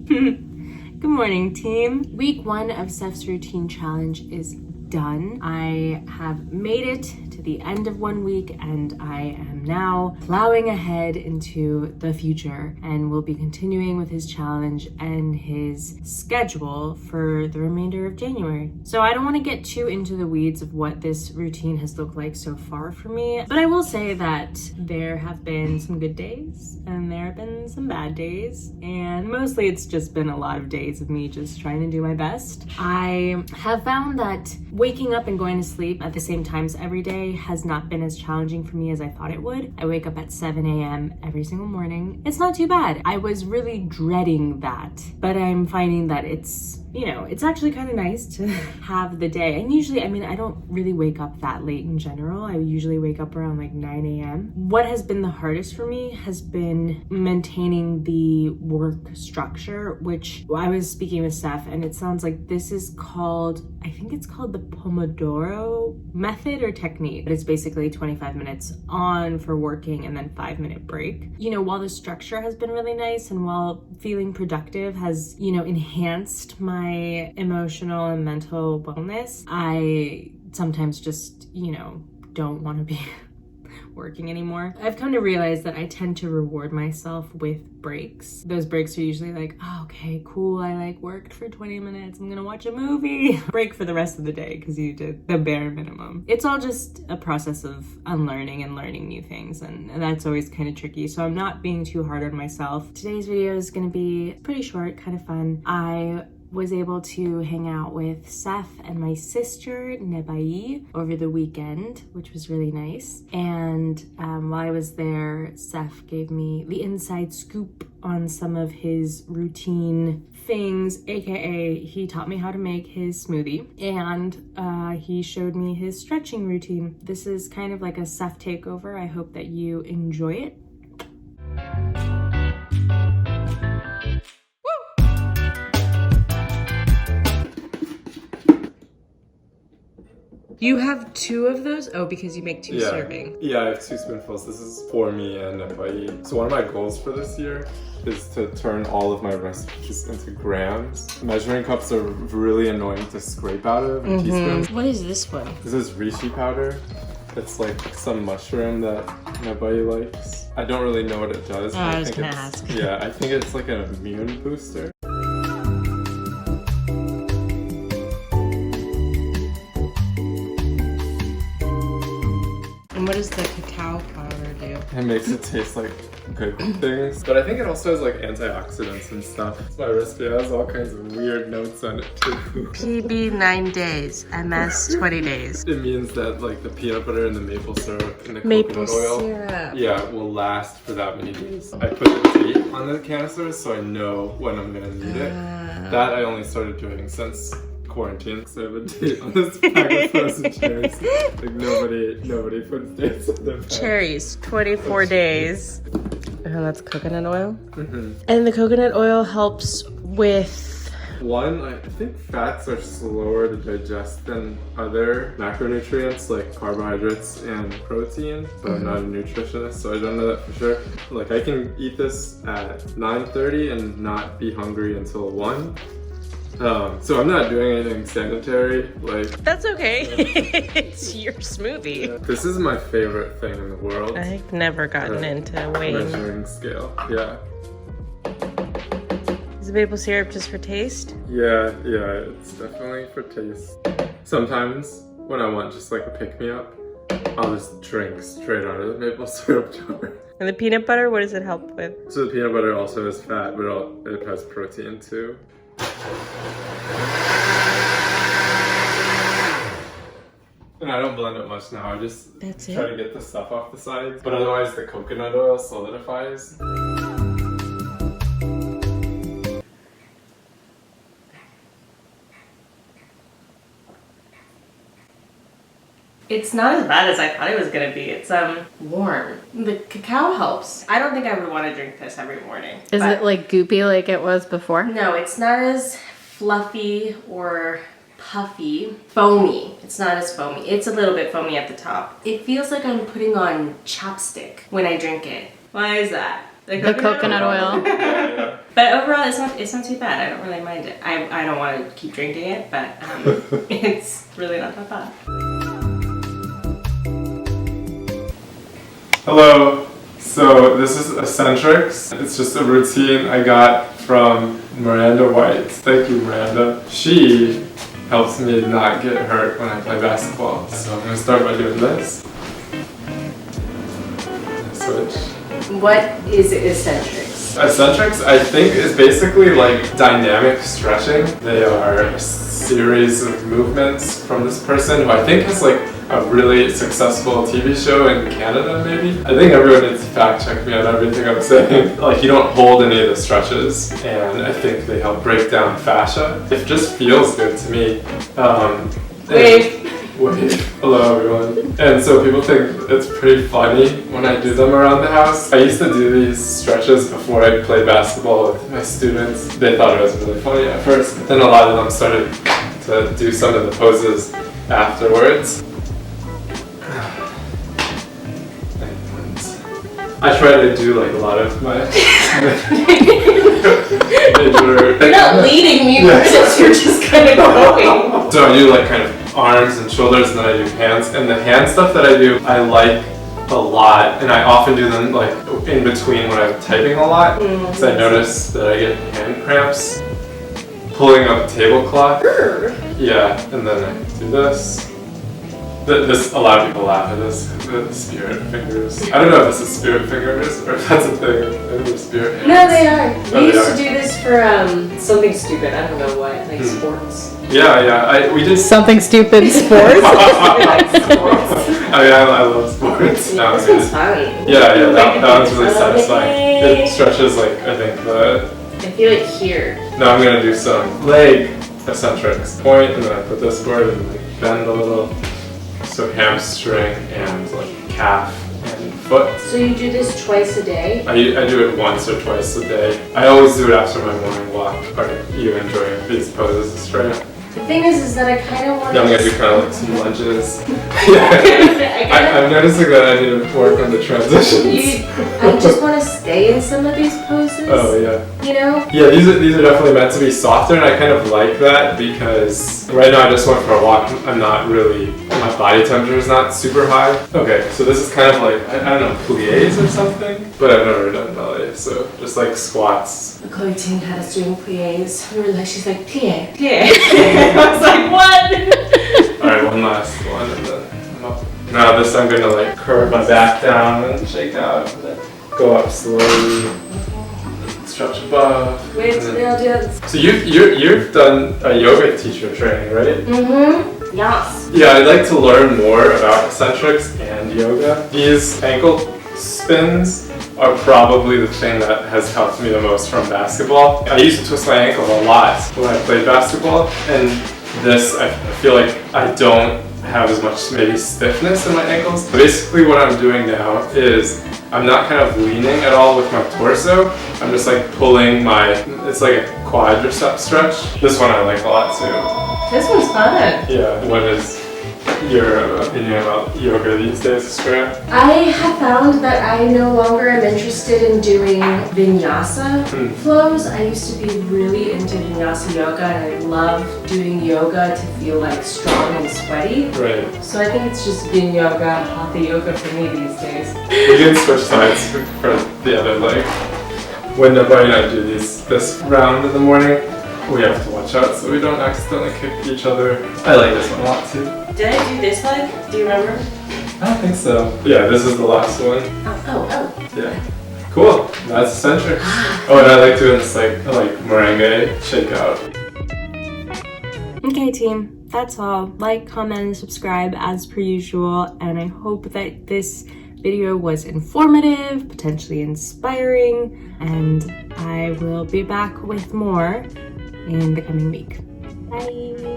Good morning, team. Week 1 of Saif's routine challenge is done. I have made it to the end of 1 week and I am now plowing ahead into the future and will be continuing with his challenge and his schedule for the remainder of January. So I don't want to get too into the weeds of what this routine has looked like so far for me, but I will say that there have been some good days and there have been some bad days, and mostly it's just been a lot of days of me just trying to do my best. I have found that waking up and going to sleep at the same times every day has not been as challenging for me as I thought it would. I wake up at 7 a.m. every single morning. It's not too bad. I was really dreading that, but I'm finding that it's actually kind of nice to have the day. And usually, I don't really wake up that late in general. I usually wake up around like 9 a.m. What has been the hardest for me has been maintaining the work structure, which I was speaking with Saif, and it sounds like this is called, I think it's called the Pomodoro method or technique. But it's basically 25 minutes on for working and then 5-minute break. While the structure has been really nice and while feeling productive has, enhanced my emotional and mental wellness, I sometimes just, don't want to be working anymore. I've come to realize that I tend to reward myself with breaks. Those breaks are usually like, oh, okay, cool, I worked for 20 minutes, I'm gonna watch a movie. Break for the rest of the day because you did the bare minimum. It's all just a process of unlearning and learning new things, and that's always kind of tricky, so I'm not being too hard on myself. Today's video is gonna be pretty short, kind of fun. I was able to hang out with Saif and my sister Nebai over the weekend, which was really nice. And while I was there, Saif gave me the inside scoop on some of his routine things, aka he taught me how to make his smoothie, and he showed me his stretching routine. This is kind of like a Saif takeover. I hope that you enjoy it. You have 2 of those? Oh, because you make 2 serving. Yeah, I have 2 spoonfuls. This is for me and Nebai. So one of my goals for this year is to turn all of my recipes into grams. Measuring cups are really annoying to scrape out of, and teaspoons. What is this one? This is reishi powder. It's like some mushroom that Nebai likes. I don't really know what it does. I was gonna ask. Yeah, I think it's like an immune booster. And what does the cacao powder do? It makes it taste like good things. But I think it also has like antioxidants and stuff. My recipe has all kinds of weird notes on it too. PB 9 days, MS 20 days. It means that like the peanut butter and the maple syrup and the coconut oil, yeah, will last for that many days. I put the date on the canister so I know when I'm gonna need it. That I only started doing since quarantine, because I have a date on this pack of frozen cherries. Like nobody puts dates on their pack. Cherries, 24 days. And that's coconut oil. And the coconut oil helps with... One, I think fats are slower to digest than other macronutrients like carbohydrates and protein, but I'm not a nutritionist, so I don't know that for sure. Like I can eat this at 9:30 and not be hungry until 1. So I'm not doing anything sanitary, like... That's okay. It's your smoothie. Yeah. This is my favorite thing in the world. I've never gotten into weighing. Measuring scale, yeah. Is the maple syrup just for taste? Yeah, it's definitely for taste. Sometimes, when I want just like a pick-me-up, I'll just drink straight out of the maple syrup jar. And the peanut butter, what does it help with? So the peanut butter also has fat, but it has protein too. And I don't blend it much now, I just try to get the stuff off the sides. But otherwise the coconut oil solidifies. It's not as bad as I thought it was gonna be. It's warm. The cacao helps. I don't think I would want to drink this every morning. Is it like goopy like it was before? No, it's not as fluffy or puffy. Foamy. It's not as foamy. It's a little bit foamy at the top. It feels like I'm putting on chapstick when I drink it. Why is that? The coconut oil. Yeah. But overall, it's not too bad. I don't really mind it. I don't want to keep drinking it, but it's really not that bad. Hello. So this is Eccentrics. It's just a routine I got from Miranda White. Thank you, Miranda. She helps me not get hurt when I play basketball. So I'm gonna start by doing this. Switch. What is eccentrics? Eccentrics, I think, is basically like dynamic stretching. They are a series of movements from this person who I think has like a really successful TV show in Canada, maybe. I think everyone needs to fact check me on everything I'm saying. Like, you don't hold any of the stretches, and I think they help break down fascia. It just feels good to me. Wave. Hello, everyone. And so people think it's pretty funny when I do them around the house. I used to do these stretches before I played basketball with my students. They thought it was really funny at first, but then a lot of them started to do some of the poses afterwards. I try to do like a lot of my major. You're not leading me, you're just kind of going. So I do like kind of arms and shoulders, and then I do hands. And the hand stuff that I do, I like a lot, and I often do them like in between when I'm typing a lot, because I notice that I get hand cramps pulling up tablecloth. Yeah, and then I do this. This, a lot of people laugh at this, the spirit fingers. I don't know if this is spirit fingers or if that's a thing. Maybe they're spirit hands. No, they are. Oh, We used they to do this for something stupid. I don't know what, like sports. Yeah, we did. Something stupid sports. I love sports. No, This I mean, one's fun. yeah, that one's really satisfying. It stretches like, I think I feel it here. now I'm gonna do some leg eccentrics. Point, and then I put this forward and like bend a little. So hamstring and like calf and foot. So you do this twice a day? I do it once or twice a day. I always do it after my morning walk. Are you enjoying these poses, Astrea? The thing is that I kind of want Now I'm gonna do kind of like some lunges. I'm noticing that I need to work on the transitions. I just want to stay in some of these poses. Oh yeah. You know? Yeah, these are definitely meant to be softer, and I kind of like that because right now I just went for a walk. I'm not really, my body temperature is not super high. Okay, so this is kind of like, I don't know, pliés or something, but I've never done ballet, so just like squats. Chloe Ting had us doing pliés. We were like, she's like, plie. I was like, what? All right, one last one, and then I'm up. Now this I'm gonna like curve my back down and shake out, and then go up slowly. Stretch above. Wait, and then- we'll do this. So you've done a yoga teacher training, right? Mm-hmm. Yes. Yeah, I'd like to learn more about eccentrics and yoga. These ankle spins are probably the thing that has helped me the most from basketball. I used to twist my ankle a lot when I played basketball, and this, I feel like I don't have as much maybe stiffness in my ankles. But basically what I'm doing now is I'm not kind of leaning at all with my torso. I'm just like pulling it's like a quadricep stretch. This one I like a lot too. This one's fun. Yeah, what is your opinion about yoga these days, Astrea? I have found that I no longer am interested in doing vinyasa flows. I used to be really into vinyasa yoga, and I love doing yoga to feel like strong and sweaty. Right. So I think it's just vin yoga, hatha yoga for me these days. We can switch sides for the other leg. When Nabari and I do this round in the morning, we have to watch out so we don't accidentally kick each other. I like this one a lot too. Did I do this leg? Do you remember? I don't think so. Yeah, this is the last one. Oh. Yeah. Cool. That's eccentric. Oh, and I like doing this like merengue shakeout. Okay, team. That's all. Like, comment, and subscribe as per usual. And I hope that this video was informative, potentially inspiring, and I will be back with more in the coming week. Bye!